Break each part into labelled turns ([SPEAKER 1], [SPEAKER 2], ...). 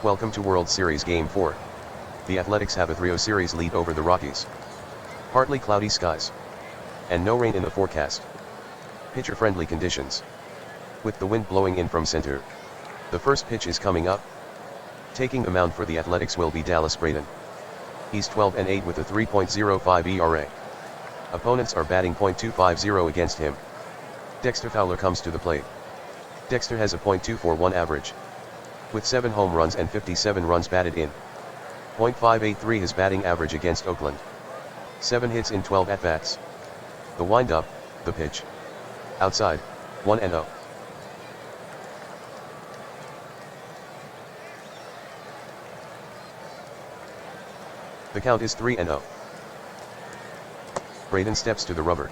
[SPEAKER 1] Welcome to World Series Game 4. The Athletics have a 3-0 series lead over the Rockies. Partly cloudy skies. And no rain in the forecast. Pitcher-friendly conditions. With the wind blowing in from center. The first pitch is coming up. Taking the mound for the Athletics will be Dallas Braden. He's 12-8 with a 3.05 ERA. Opponents are batting .250 against him. Dexter Fowler comes to the plate. Dexter has a .241 average. With 7 home runs and 57 runs batted in. .583 his batting average against Oakland. 7 hits in 12 at-bats. The wind-up, the pitch. Outside, 1-0. The count is 3-0. Braden steps to the rubber.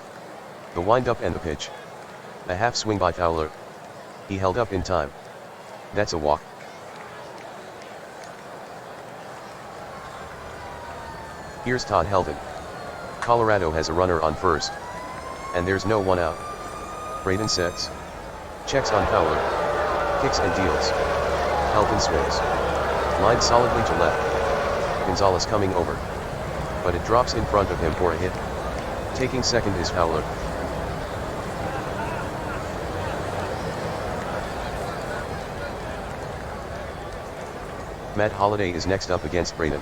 [SPEAKER 1] The wind-up and the pitch. A half swing by Fowler. He held up in time. That's a walk. Here's Todd Helton. Colorado has a runner on first. And there's no one out. Braden sets. Checks on Fowler. Kicks and deals. Helton swings. Lined solidly to left. Gonzalez coming over. But it drops in front of him for a hit. Taking second is Fowler. Matt Holliday is next up against Braden.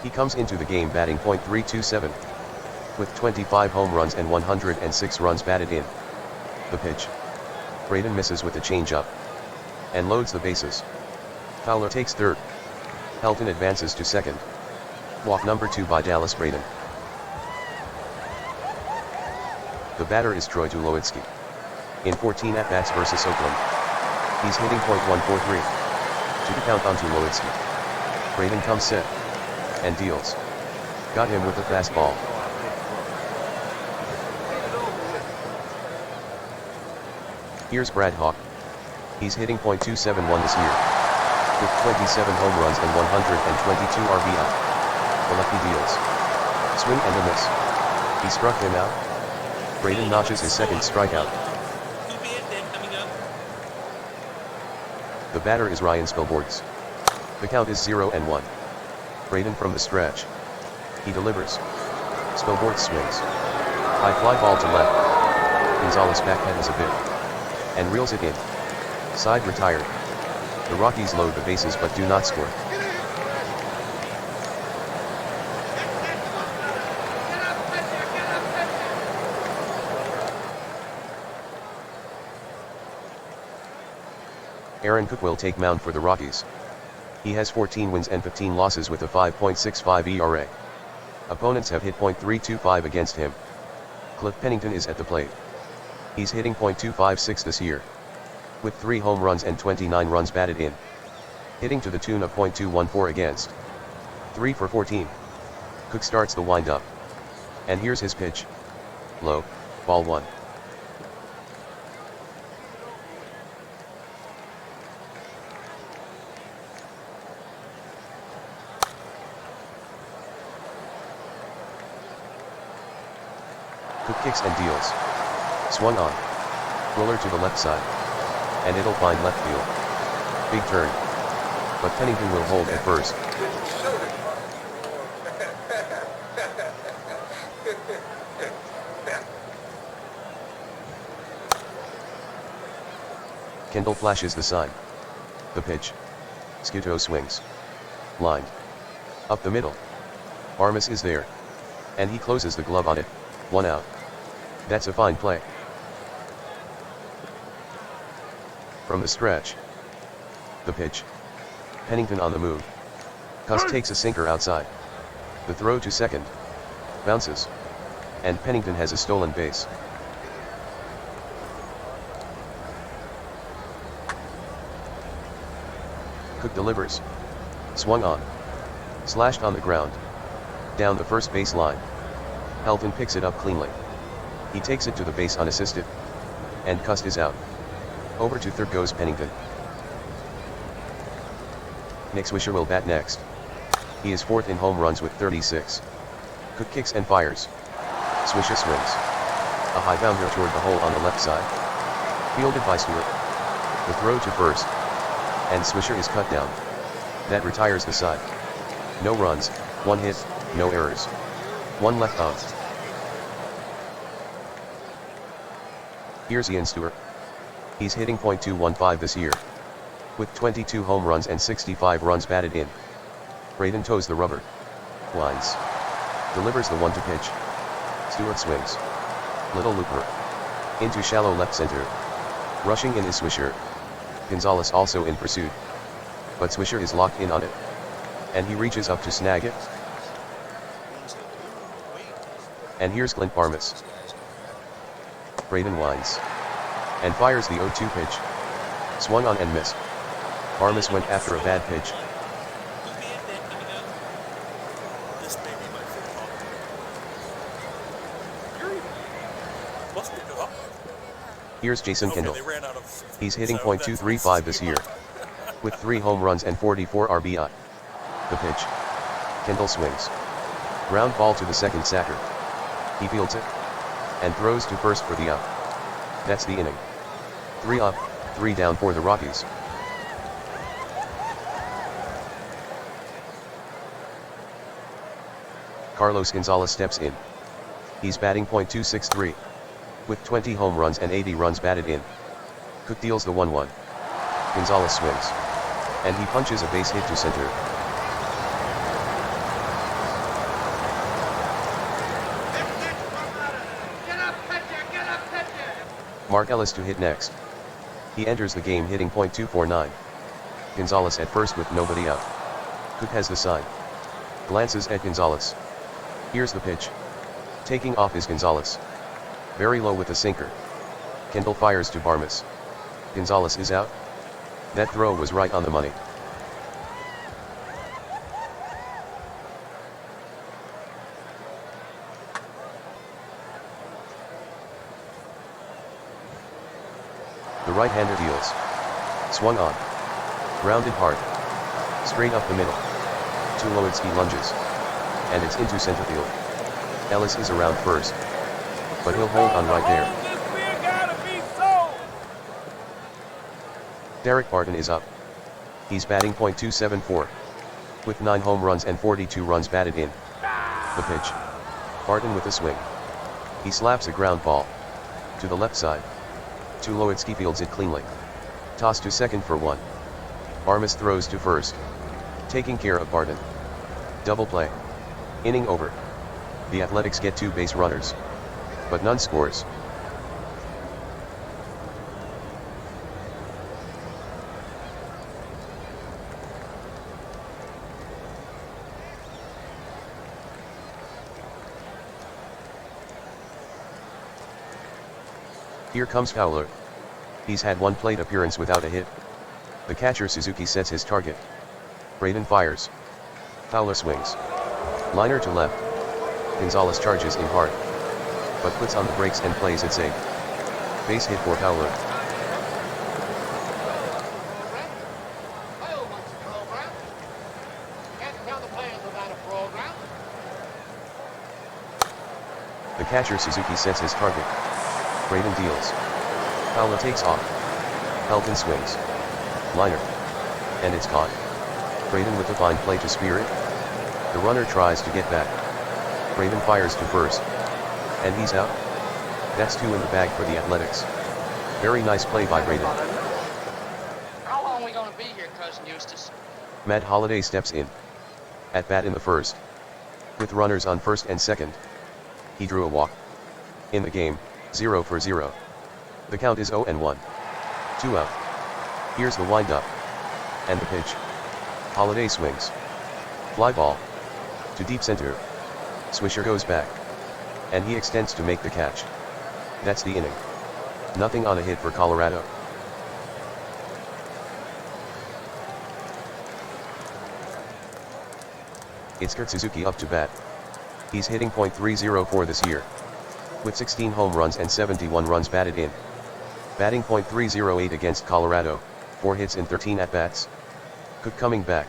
[SPEAKER 1] He comes into the game batting .327. With 25 home runs and 106 runs batted in. The pitch. Braden misses with a changeup. And loads the bases. Fowler takes third. Helton advances to second. Walk number 2 by Dallas Braden. The batter is Troy Tulowitzki. In 14 at-bats versus Oakland. He's hitting .143. To the count on Tulowitzki. Braden comes set. And deals. Got him with a fastball. Here's Brad Hawk. He's hitting .271 this year. With 27 home runs and 122 RBI. The lefty deals. Swing and a miss. He struck him out. Braden notches his second strikeout. The batter is Ryan Spilborghs. The count is 0-1. Braden from the stretch. He delivers. Spilborghs swings. High fly ball to left. Gonzalez backpedals a bit. And reels it in. Side retired. The Rockies load the bases but do not score. Aaron Cook will take mound for the Rockies. He has 14 wins and 15 losses with a 5.65 ERA. Opponents have hit .325 against him. Cliff Pennington is at the plate. He's hitting .256 this year. With 3 home runs and 29 runs batted in. Hitting to the tune of .214 against. 3 for 14. Cook starts the wind-up. And here's his pitch. Low, ball 1. Cook kicks and deals. Swung on. Roller to the left side. And it'll find left field. Big turn. But Pennington will hold at first. Kendall flashes the sign. The pitch. Scuto swings. Lined. Up the middle. Armas is there. And he closes the glove on it. 1 out. That's a fine play. From the stretch. The pitch. Pennington on the move. Cuss takes a sinker outside. The throw to second. Bounces. And Pennington has a stolen base. Cook delivers. Swung on. Slashed on the ground. Down the first base line. Helton picks it up cleanly. He takes it to the base unassisted. And Cuss is out. Over to third goes Pennington. Nick Swisher will bat next. He is 4th in home runs with 36. Cook kicks and fires. Swisher swings. A high bounder toward the hole on the left side. Fielded by Stewart. The throw to first. And Swisher is cut down. That retires the side. No runs, 1 hit, no errors. 1 left on. Here's Ian Stewart. He's hitting .215 this year, with 22 home runs and 65 runs batted in. Braden toes the rubber. Lines. Delivers the 1-2 pitch. Stewart swings. Little looper. Into shallow left center. Rushing in is Swisher. Gonzalez also in pursuit. But Swisher is locked in on it. And he reaches up to snag it. And here's Clint Barmas. Braden winds. And fires the 0-2 pitch. Swung on and missed. Barmas went after a bad pitch. Here's Jason Kendall. He's hitting .235 this year, with 3 home runs and 44 RBI. The pitch. Kendall swings. Ground ball to the second sacker. He fields it. And throws to first for the out. That's the inning. 3 up, 3 down for the Rockies. Carlos Gonzalez steps in. He's batting .263. With 20 home runs and 80 runs batted in. Cook deals the 1-1. Gonzalez swings. And he punches a base hit to center. Mark Ellis to hit next. He enters the game hitting .249. Gonzalez at first with nobody out. Cook has the sign. Glances at Gonzalez. Here's the pitch. Taking off is Gonzalez. Very low with a sinker. Kendall fires to Barmas. Gonzalez is out. That throw was right on the money. The right-hander deals. Swung on. Grounded hard. Straight up the middle. Tulowitzki lunges. And it's into center field. Ellis is around first. But he'll hold on right there. Derek Barton is up. He's batting .274. With 9 home runs and 42 runs batted in. The pitch. Barton with a swing. He slaps a ground ball. To the left side. Tulowitzki fields it cleanly. Toss to second for 1. Barmas throws to first. Taking care of Barton. Double play. Inning over. The Athletics get 2 base runners. But none scores. Here comes Fowler. He's had 1 plate appearance without a hit. The catcher Suzuki sets his target. Braden fires. Fowler swings. Liner to left. Gonzalez charges in hard. But puts on the brakes and plays it safe. Base hit for Fowler. The catcher Suzuki sets his target. Braden deals. Fowler takes off. Pelton swings. Liner. And it's caught. Braden with a fine play to spear it. The runner tries to get back. Braden fires to first. And he's out. That's 2 in the bag for the Athletics. Very nice play by Braden.
[SPEAKER 2] How long are we going to be here, Cousin Eustace?
[SPEAKER 1] Matt Holliday steps in. At bat in the first. With runners on first and second. He drew a walk. In the game, 0 for 0. The count is 0-1. 2 out. Here's the windup. And the pitch. Holliday swings. Fly ball. To deep center. Swisher goes back. And he extends to make the catch. That's the inning. Nothing on a hit for Colorado. It's Kurt Suzuki up to bat. He's hitting .304 this year. With 16 home runs and 71 runs batted in. Batting .308 against Colorado, 4 hits in 13 at-bats. Cook coming back.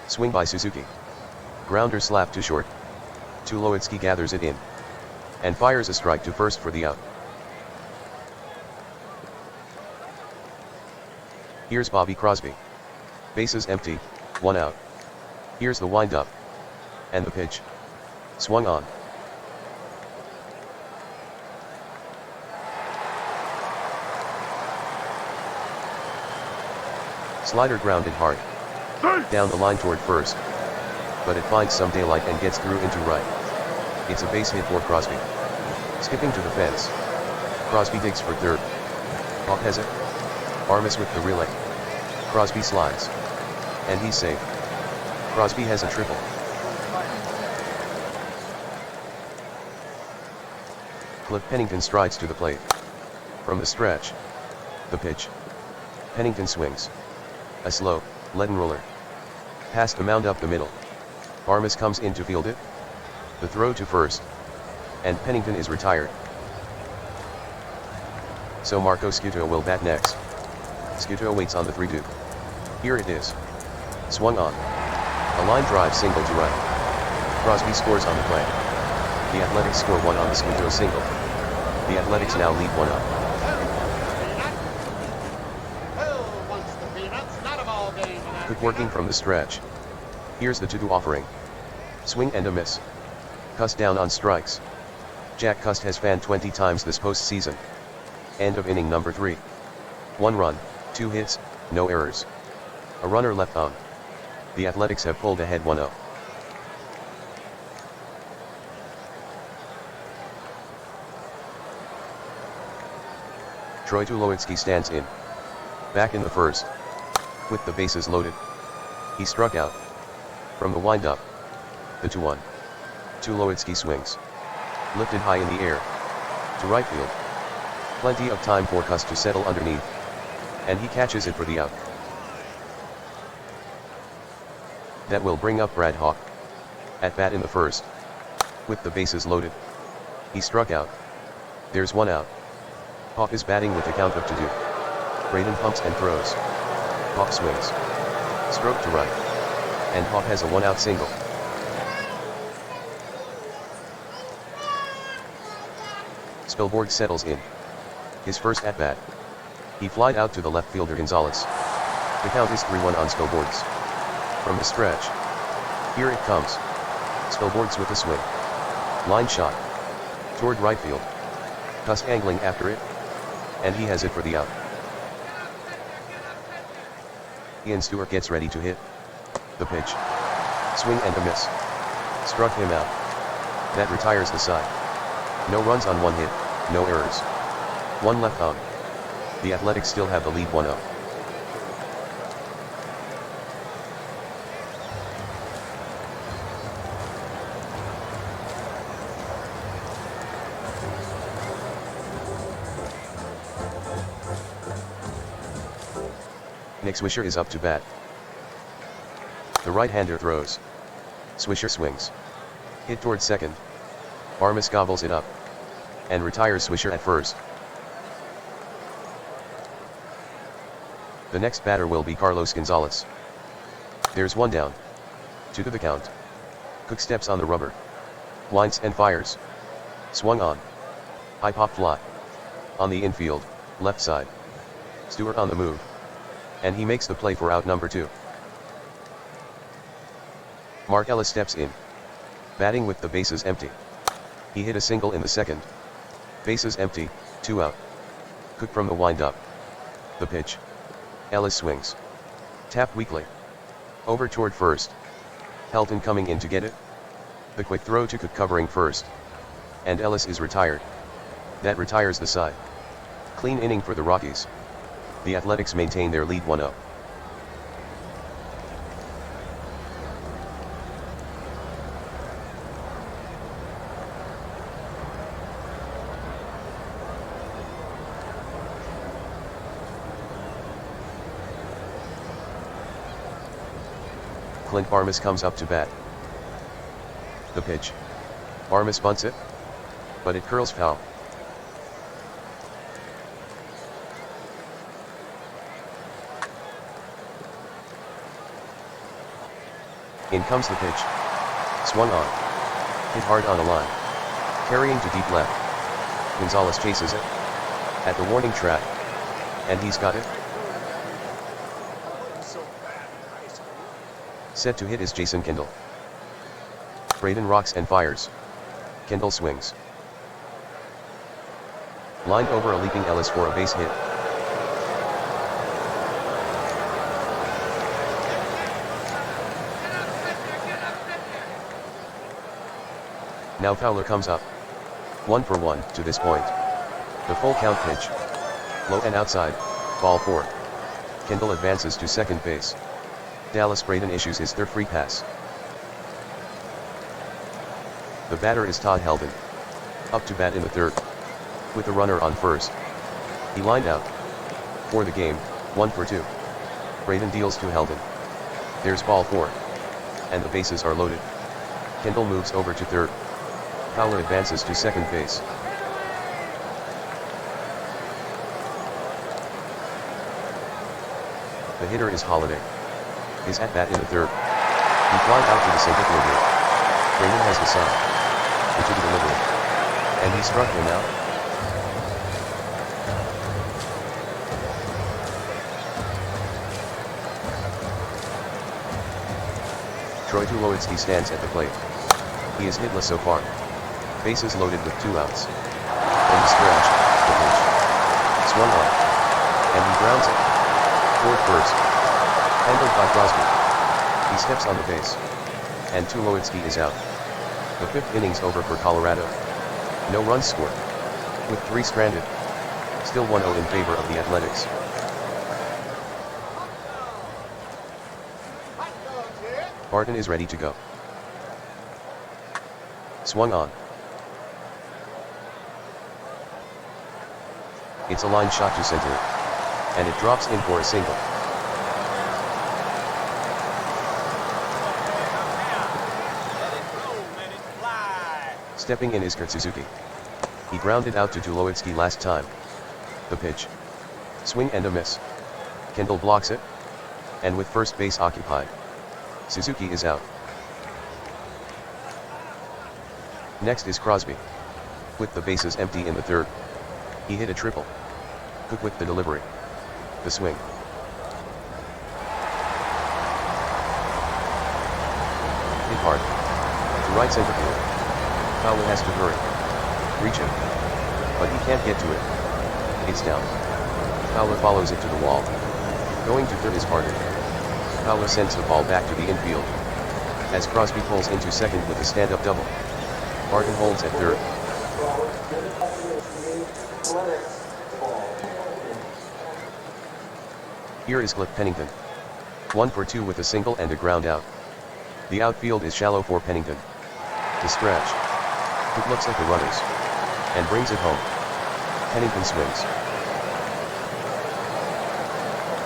[SPEAKER 1] Swing by Suzuki. Grounder slap to short. Tulowitzki gathers it in. And fires a strike to first for the out. Here's Bobby Crosby. Bases empty, 1 out. Here's the windup. And the pitch. Swung on. Slider grounded hard. Down the line toward first. But it finds some daylight and gets through into right. It's a base hit for Crosby. Skipping to the fence. Crosby digs for third. Hawk has it. Armas with the relay. Crosby slides. And he's safe. Crosby has a triple. Cliff Pennington strides to the plate. From the stretch. The pitch. Pennington swings. A slow, leaden roller. Past the mound up the middle. Armas comes in to field it. The throw to first. And Pennington is retired. So Marco Scuto will bat next. Scuto waits on the 3-2. Here it is. Swung on. A line drive single to right. Crosby scores on the play. The Athletics score 1 on the Scuto single. The Athletics now lead 1-0. Good working from the stretch. Here's the 2-2 offering. Swing and a miss. Cust down on strikes. Jack Cust has fanned 20 times this postseason. End of inning number 3. 1 run, 2 hits, no errors. A runner left on. The Athletics have pulled ahead 1-0. Troy Tulowitzki stands in. Back in the first. With the bases loaded. He struck out. From the windup. The 2-1. Tulowitzki swings. Lifted high in the air. To right field. Plenty of time for Cust to settle underneath. And he catches it for the out. That will bring up Brad Hawk. At bat in the first. With the bases loaded. He struck out. There's 1 out. Hawk is batting with the count of 2-2. Braden pumps and throws. Hawk swings. Stroke to right. And Hawk has a 1-out single. Spilborg settles in. His first at-bat. He flied out to the left fielder Gonzalez. The count is 3-1 on Spilborgs. From the stretch. Here it comes. Spilborgs with a swing. Line shot. Toward right field. Cust angling after it. And he has it for the out. Ian Stewart gets ready to hit. The pitch. Swing and a miss. Struck him out. That retires the side. No runs on 1 hit, no errors. 1 left on. The Athletics still have the lead 1-0. Nick Swisher is up to bat. The right-hander throws. Swisher swings. Hit toward second. Armas gobbles it up. And retires Swisher at first. The next batter will be Carlos Gonzalez. There's 1 down. 2 to the count. Cook steps on the rubber. Winds and fires. Swung on. High pop fly. On the infield, left side. Stewart on the move. And he makes the play for out number 2. Mark Ellis steps in. Batting with the bases empty. He hit a single in the second. Bases empty, 2 out. Cook from the windup. The pitch. Ellis swings. Tapped weakly. Over toward first. Helton coming in to get it. The quick throw to Cook covering first. And Ellis is retired. That retires the side. Clean inning for the Rockies. The Athletics maintain their lead 1-0. Clint Armas comes up to bat. The pitch. Armas bunts it. But it curls foul. In comes the pitch. Swung on. Hit hard on a line. Carrying to deep left. Gonzalez chases it. At the warning track. And he's got it. Set to hit is Jason Kendall. Braden rocks and fires. Kendall swings. Lined over a leaping Ellis for a base hit. Now Fowler comes up. 1-for-1 to this point. The full count pitch. Low and outside, ball 4. Kendall advances to second base. Dallas Braden issues his third free pass. The batter is Todd Heldon. Up to bat in the third. With the runner on first. He lined out. For the game, 1-for-2. Braden deals to Heldon. There's ball 4. And the bases are loaded. Kendall moves over to third. Fowler advances to second base. The hitter is Holiday. His at-bat in the third. He flies out to the center field here. Braden has the side. Into the delivery. And he struck him out. Troy Tulowitzki stands at the plate. He is hitless so far. Bases loaded with 2 outs. And the stretch, the pitch. Swung on. And he grounds it. Toward first. Handled by Crosby. He steps on the base. And Tulowitzki is out. The 5th inning's over for Colorado. No runs scored. With 3 stranded. Still 1-0 in favor of the Athletics. Barton is ready to go. Swung on. It's a line shot to center. And it drops in for a single. Stepping in is Kurt Suzuki. He grounded out to Tulowitzki last time. The pitch. Swing and a miss. Kendall blocks it. And with first base occupied. Suzuki is out. Next is Crosby. With the bases empty in the third. He hit a triple. Cook with the delivery. The swing. Hit hard. To right center field. Fowler has to hurry. Reach him. But he can't get to it. It's down. Fowler follows it to the wall. Going to third is harder. Fowler sends the ball back to the infield. As Crosby pulls into second with a stand-up double. Barton holds at third. Here is Cliff Pennington. 1-for-2 with a single and a ground out. The outfield is shallow for Pennington. To stretch. It looks at the runners. And brings it home. Pennington swings.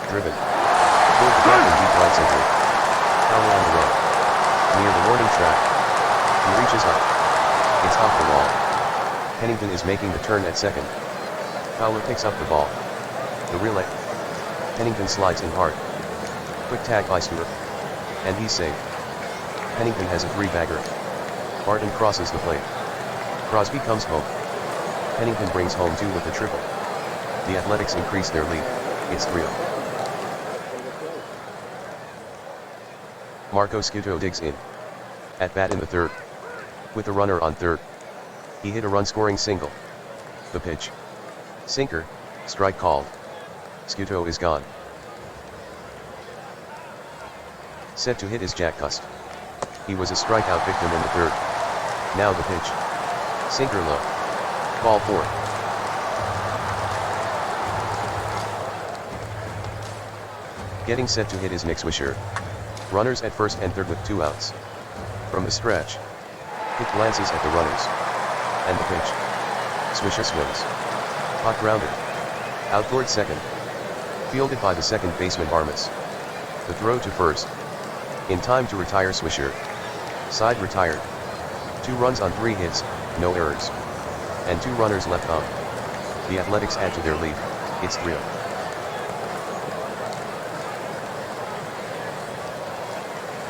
[SPEAKER 1] Driven. Toward the gap in deep right center. Fowler on the run. Near the warning track. He reaches up. It's off the wall. Pennington is making the turn at second. Fowler picks up the ball. The relay. Pennington slides in hard. Quick tag by Stewart. And he's safe. Pennington has a 3-bagger. Barton crosses the plate. Crosby comes home. Pennington brings home 2 with a triple. The Athletics increase their lead. It's 3-0. Marco Scuto digs in. At bat in the third. With a runner on third. He hit a run-scoring single. The pitch. Sinker, strike called. Scuto is gone. Set to hit is Jack Cust. He was a strikeout victim in the third. Now the pitch. Sinker low. Ball 4. Getting set to hit is Nick Swisher. Runners at first and third with 2 outs. From the stretch. Hit glances at the runners. And the pitch. Swisher swings. Hot grounder. Out toward second. Fielded by the second baseman Armas. The throw to first. In time to retire Swisher. Side retired. 2 runs on 3 hits, no errors. And 2 runners left on. The Athletics add to their lead. It's 3-0.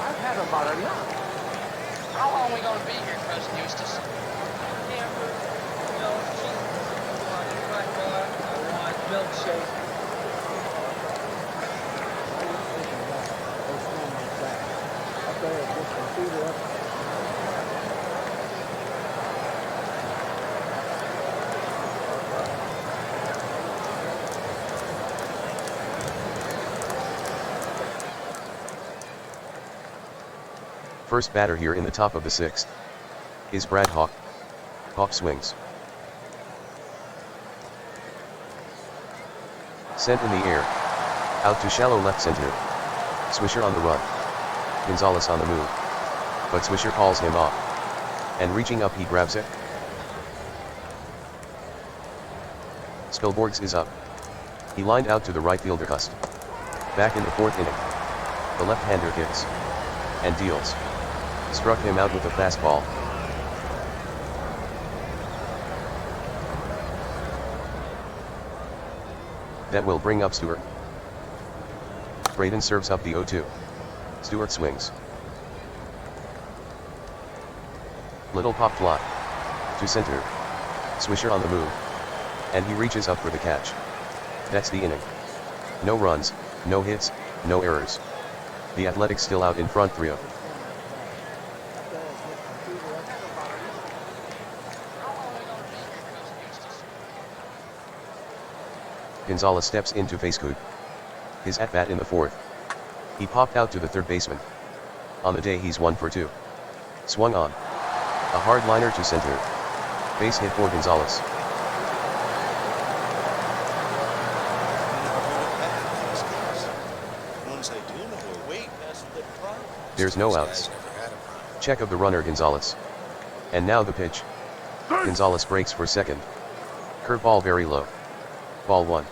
[SPEAKER 2] I've had about enough. How long are we gonna be here, Cousin Eustace?
[SPEAKER 3] Milkshake.
[SPEAKER 1] First batter here in the top of the 6th is Brad Hawk. Hawk swings. Sent in the air. Out to shallow left center. Swisher on the run. Gonzalez on the move. But Swisher calls him off. And reaching up he grabs it. Spielborgs is up. He lined out to the right fielder Cust. Back in the 4th inning. The left-hander hits. And deals. Struck him out with a fastball. That will bring up Stewart. Braden serves up the 0-2. Stewart swings. Little pop fly. To center. Swisher on the move. And he reaches up for the catch. That's the inning. No runs, no hits, no errors. The Athletics still out in front 3-0. Gonzalez steps in to face Coot. His at-bat in the 4th. He popped out to the 3rd baseman. On the day he's 1 for 2. Swung on. A hard liner to center. Base hit for Gonzalez. There's no outs. Check of the runner Gonzalez. And now the pitch. Gonzalez breaks for second. Curveball very low. Ball 1.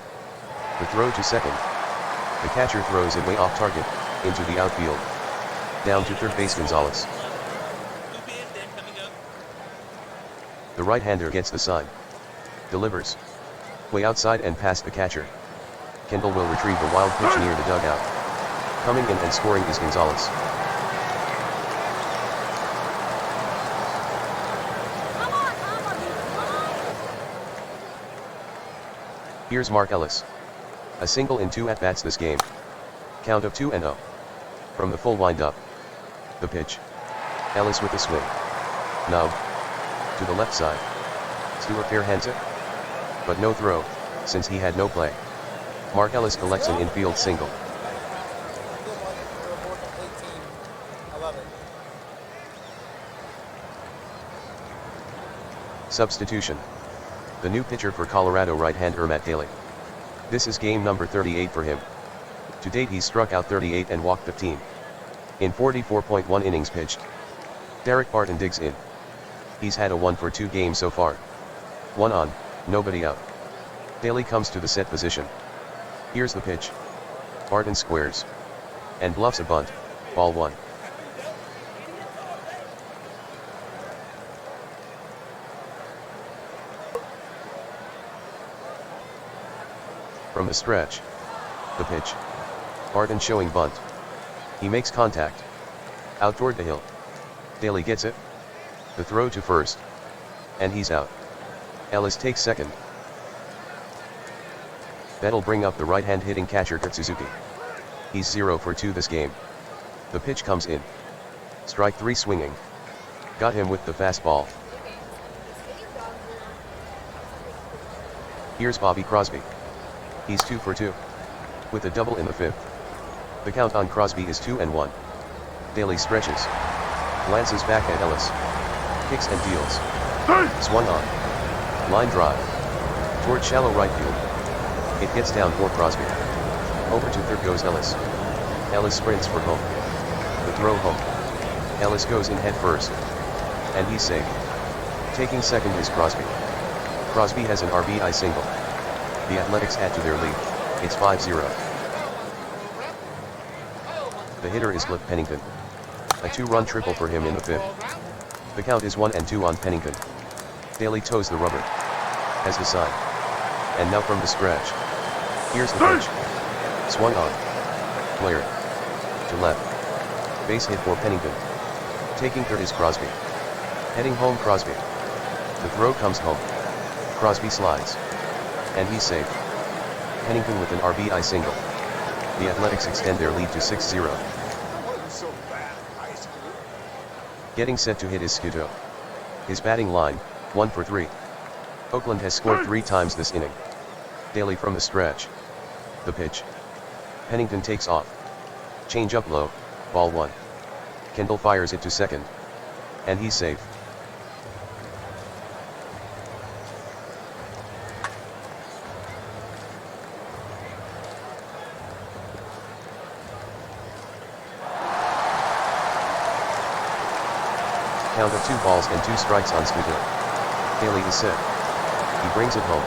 [SPEAKER 1] The throw to second. The catcher throws it way off target, into the outfield. Down to 3rd base Gonzalez. The right-hander gets the sign. Delivers. Way outside and past the catcher. Kendall will retrieve the wild pitch near the dugout. Coming in and scoring is Gonzalez. Here's Mark Ellis. A single in 2 at-bats this game. Count of 2-0. From the full wind-up. The pitch. Ellis with the swing. Now. To the left side. Stewart fair hands it. But no throw, since he had no play. Mark Ellis collects an infield single. Substitution. The new pitcher for Colorado right-hander Matt Daly. This is game number 38 for him. To date he's struck out 38 and walked 15. In 44.1 innings pitched. Derek Barton digs in. He's had a 1 for 2 game so far. 1 on, nobody out. Daly comes to the set position. Here's the pitch. Barton squares. And bluffs a bunt, ball 1. From the stretch. The pitch. Barton showing bunt. He makes contact. Out toward the hill. Daly gets it. The throw to first. And he's out. Ellis takes second. That'll bring up the right-hand hitting catcher Kurt Suzuki. He's 0 for 2 this game. The pitch comes in. Strike 3 swinging. Got him with the fastball. Here's Bobby Crosby. He's 2 for 2. With a double in the 5th. The count on Crosby is 2-1. Daly stretches. Glances back at Ellis. Kicks and deals. Swung on. Line drive. Toward shallow right field. It gets down for Crosby. Over to 3rd goes Ellis. Ellis sprints for home. The throw home. Ellis goes in head first. And he's safe. Taking second is Crosby. Crosby has an RBI single. The Athletics add to their lead. It's 5-0. The hitter is Cliff Pennington. A 2-run triple for him in the 5th. The count is 1-2 on Pennington. Daly toes the rubber. Has the sign. And now from the stretch. Here's the pitch. Swung on. Flared. To left. Base hit for Pennington. Taking 3rd is Crosby. Heading home Crosby. The throw comes home. Crosby slides. And he's safe. Pennington with an RBI single. The Athletics extend their lead to 6-0. Getting set to hit is Scuto. His batting line, 1 for 3. Oakland has scored 3 times this inning. Daly from the stretch. The pitch. Pennington takes off. Change up low, ball 1. Kendall fires it to second. And he's safe. Count of 2 balls and 2 strikes on Scuto. Haley is set. He brings it home.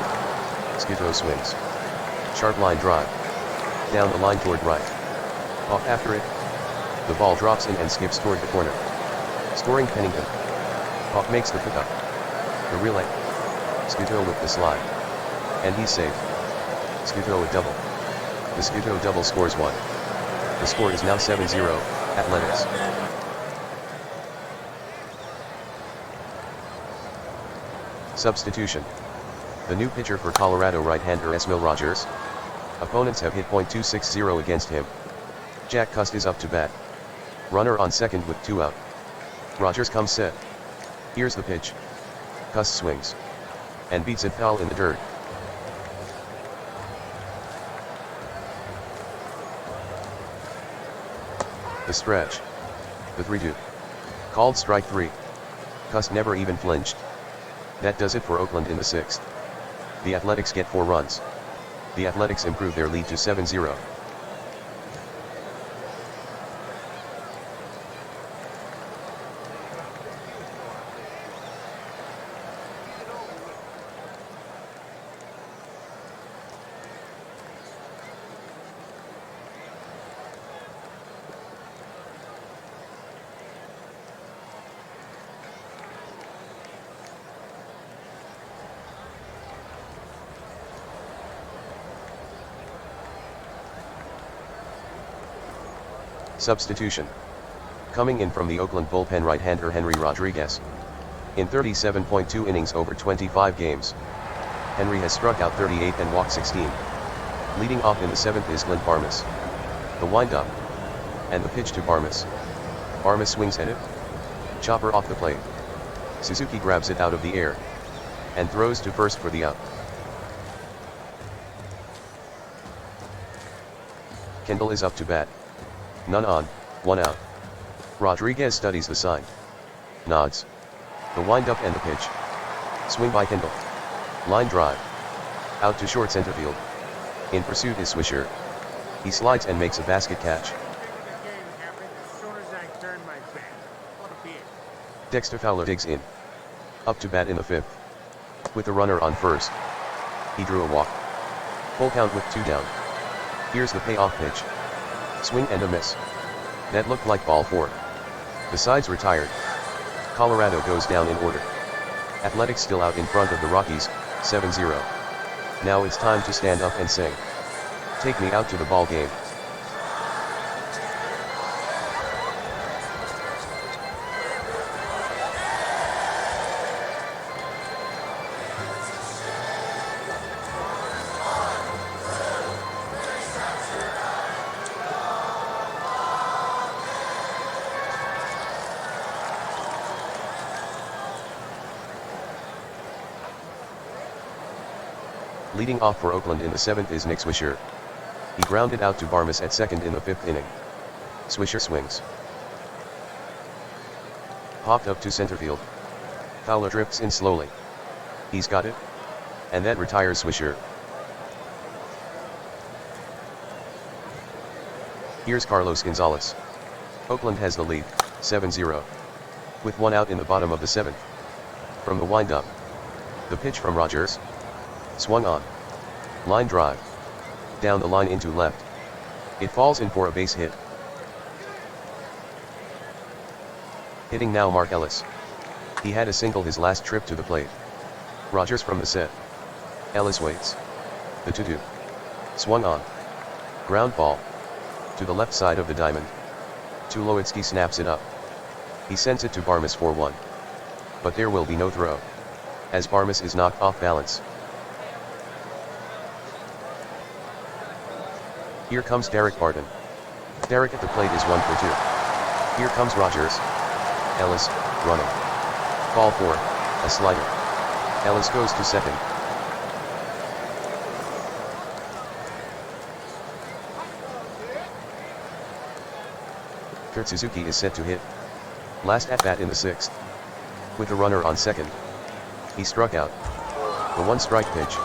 [SPEAKER 1] Scuto swings. Sharp line drive. Down the line toward right. Off after it. The ball drops in and skips toward the corner. Scoring Pennington. Off makes the pickup. The relay. Scuto with the slide. And he's safe. Scuto a double. The Scuto double scores 1. The score is now 7-0, Athletics. Substitution. The new pitcher for Colorado right-hander Esmil Rogers. Opponents have hit .260 against him. Jack Cust is up to bat. Runner on second with 2 out. Rogers comes set. Here's the pitch. Cust swings. And beats it foul in the dirt. The stretch. The 3-2. Called strike 3. Cust never even flinched. That does it for Oakland in the 6th. The Athletics get 4 runs. The Athletics improve their lead to 7-0. Substitution. Coming in from the Oakland bullpen right-hander Henry Rodriguez. In 37.2 innings over 25 games, Henry has struck out 38 and walked 16. Leading off in the 7th is Clint Barmas. The windup. And the pitch to Barmas. Barmas swings at it. Chopper off the plate. Suzuki grabs it out of the air. And throws to first for the out. Kendall is up to bat. None on, 1 out. Rodriguez studies the sign. Nods. The windup and the pitch. Swing by Kendall. Line drive. Out to short center field. In pursuit is Swisher. He slides and makes a basket catch. Dexter Fowler digs in. Up to bat in the 5th. With the runner on first. He drew a walk. Full count with 2 down. Here's the payoff pitch. Swing and a miss. That looked like ball 4. The sides retired. Colorado goes down in order. Athletics still out in front of the Rockies, 7-0. Now it's time to stand up and sing. Take me out to the ball game. Leading off for Oakland in the 7th is Nick Swisher. He grounded out to Barmas at second in the 5th inning. Swisher swings. Popped up to center field. Fowler drifts in slowly. He's got it. And that retires Swisher. Here's Carlos Gonzalez. Oakland has the lead, 7-0. With 1 out in the bottom of the 7th. From the windup. The pitch from Rogers. Swung on. Line drive. Down the line into left. It falls in for a base hit. Hitting now Mark Ellis. He had a single his last trip to the plate. Rogers from the set. Ellis waits. The 2-2. Swung on. Ground ball. To the left side of the diamond. Tulowitzki snaps it up. He sends it to Barmas for 1. But there will be no throw. As Barmas is knocked off balance. Here comes Derek Barton. Derek at the plate is 1 for 2. Here comes Rogers. Ellis, running. Ball 4, a slider. Ellis goes to second. Kurt Suzuki is set to hit. Last at bat in the 6th. With a runner on second. He struck out. The 1-strike pitch.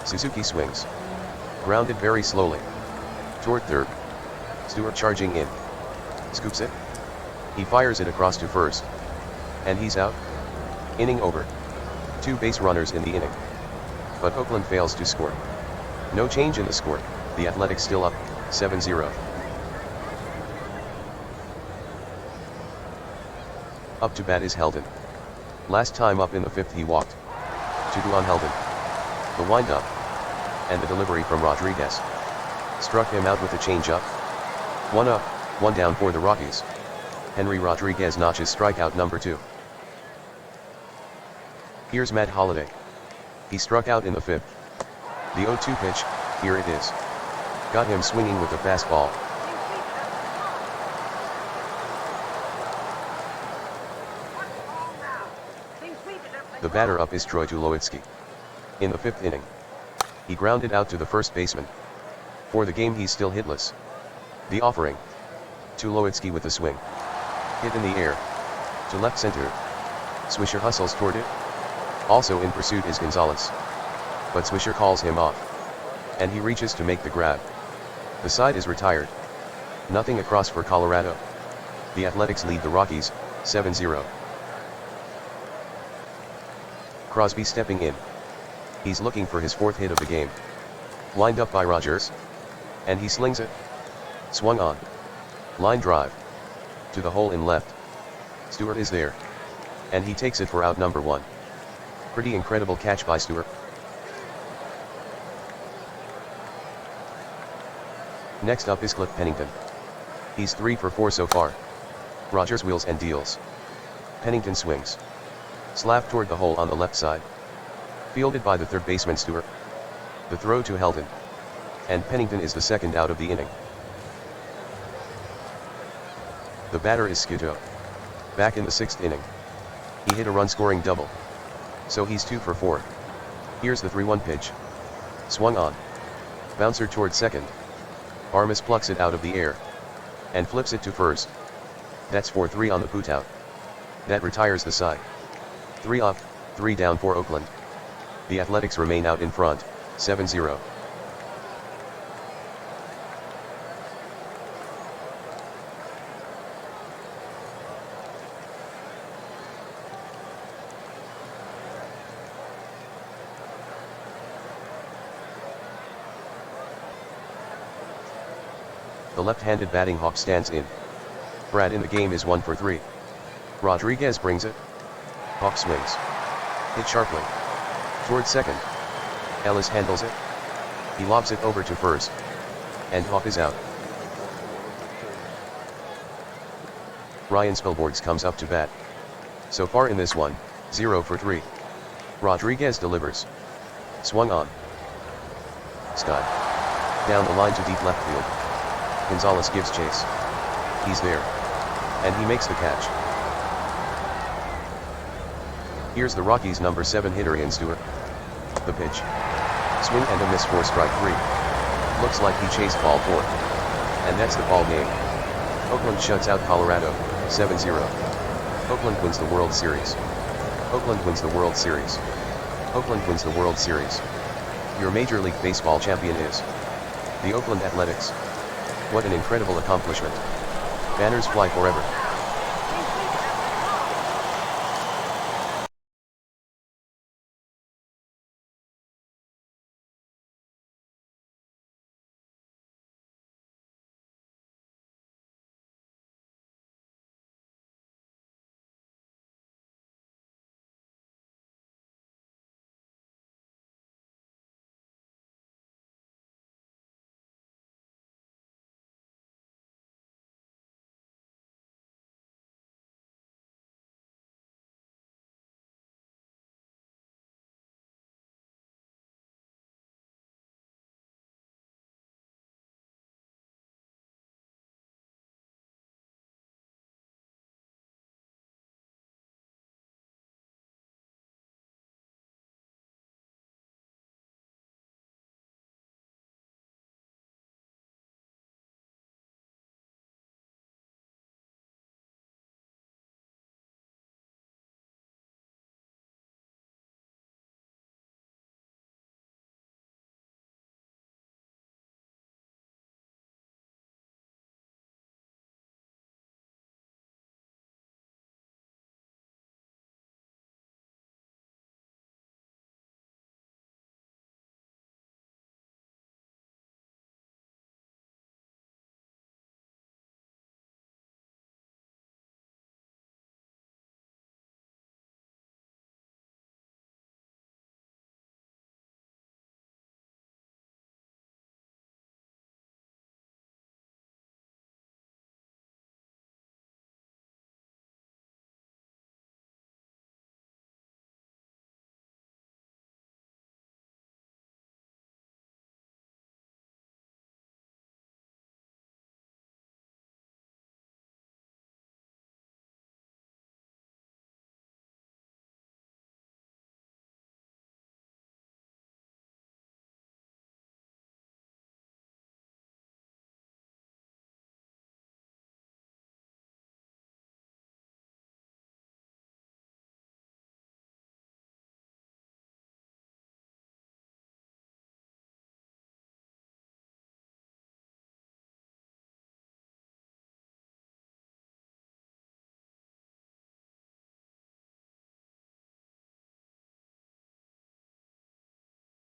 [SPEAKER 1] Suzuki swings. Grounded very slowly. Toward third. Stewart charging in. Scoops it. He fires it across to first. And he's out. Inning over. 2 base runners in the inning. But Oakland fails to score. No change in the score, the Athletics still up, 7-0. Up to bat is Heldon. Last time up in the 5th he walked. 2-2 on Heldon. The windup. And the delivery from Rodriguez. Struck him out with a changeup. 1 up, 1 down for the Rockies. Henry Rodriguez notches strikeout number 2. Here's Matt Holliday. He struck out in the 5th. The 0-2 pitch, here it is. Got him swinging with a fastball. The batter up is Troy Tulowitzki. In the 5th inning. He grounded out to the first baseman. For the game he's still hitless. The offering. Tulowitzki with the swing. Hit in the air. To left center. Swisher hustles toward it. Also in pursuit is Gonzalez. But Swisher calls him off. And he reaches to make the grab. The side is retired. Nothing across for Colorado. The Athletics lead the Rockies, 7-0. Crosby stepping in. He's looking for his 4th hit of the game. Lined up by Rogers. And he slings it. Swung on. Line drive. To the hole in left. Stewart is there. And he takes it for out number 1. Pretty incredible catch by Stewart. Next up is Cliff Pennington. He's 3 for 4 so far. Rogers wheels and deals. Pennington swings. Slap toward the hole on the left side. Fielded by the 3rd baseman Stewart. The throw to Heldon. And Pennington is the 2nd out of the inning. The batter is Scuto. Back in the 6th inning. He hit a run-scoring double. So he's 2 for 4. Here's the 3-1 pitch. Swung on. Bouncer toward second. Armas plucks it out of the air. And flips it to first. That's 4-3 on the put-out. That retires the side. 3 up, 3 down for Oakland. The Athletics remain out in front, 7-0. The left-handed batting hawk stands in. Brad in the game is 1 for 3. Rodriguez brings it. Hawk swings. Hit sharply. Toward second. Ellis handles it. He lobs it over to first. And Hawk is out. Ryan Spilborghs comes up to bat. So far in this one, 0 for 3. Rodriguez delivers. Swung on. Sky. Down the line to deep left field. Gonzalez gives chase. He's there. And he makes the catch. Here's the Rockies' number 7 hitter Ian Stewart. The pitch. Swing and a miss for strike 3. Looks like he chased ball 4. And that's the ball game. Oakland shuts out Colorado, 7-0. Oakland wins the World Series. Oakland wins the World Series. Oakland wins the World Series. Your Major League Baseball champion is the Oakland Athletics. What an incredible accomplishment. Banners fly forever.